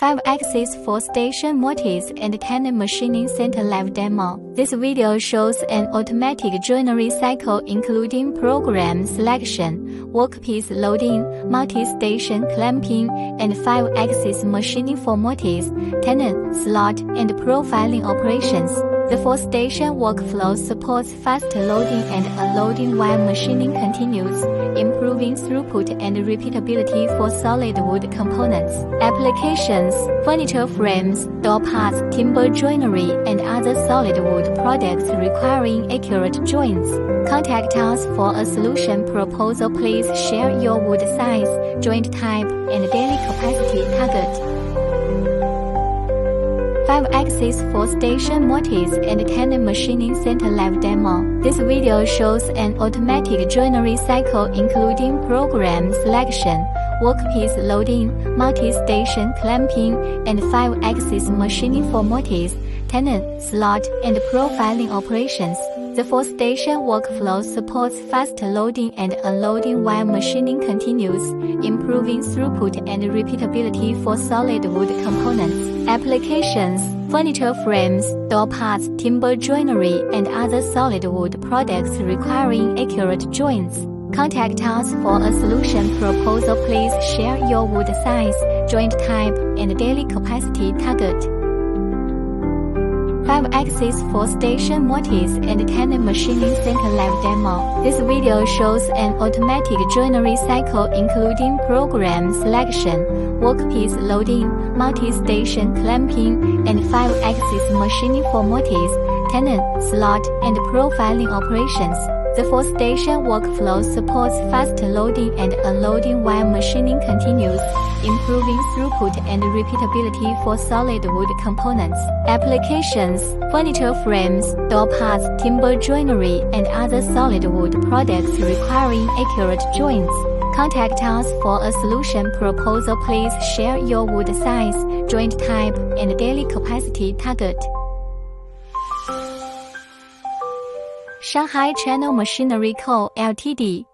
5-axis 4-station Mortise and Tenon machining center live demo. This video shows an automatic joinery cycle including program selection, workpiece loading, multi-station clamping, and 5-axis machining for Mortise, Tenon, slot, and profiling operations. The 4-station workflow supports fast loading and unloading while machining continues, improving throughput and repeatability for solid wood components. Applications: furniture frames, door parts, timber joinery, and other solid wood products requiring accurate joints. Contact us for a solution proposal. Please share your wood size, joint type, and daily capacity target. 5-axis 4-station Mortise and Tenon machining center live demo. This video shows an automatic joinery cycle including program selection, workpiece loading, multi-station clamping, and 5-axis machining for Mortise, Tenon, slot, and profiling operations. The 4-station workflow supports fast loading and unloading while machining continues, improving throughput and repeatability for solid wood components. Applications: furniture frames, door parts, timber joinery, and other solid wood products requiring accurate joints. Contact us for a solution proposal. Please share your wood size, joint type, and daily capacity target. 5-axis 4-station Mortise and Tenon machining center live demo. This video shows an automatic joinery cycle including program selection, workpiece loading, multi-station clamping, and 5-axis machining for Mortise, Tenon, slot, and profiling operations. The 4-station workflow supports fast loading and unloading while machining continues, improving throughput and repeatability for solid wood components. Applications: furniture frames, door parts, timber joinery, and other solid wood products requiring accurate joints. Contact us for a solution proposal. Please share your wood size, joint type, and daily capacity target. Shanghai Channel Machinery Co., Ltd.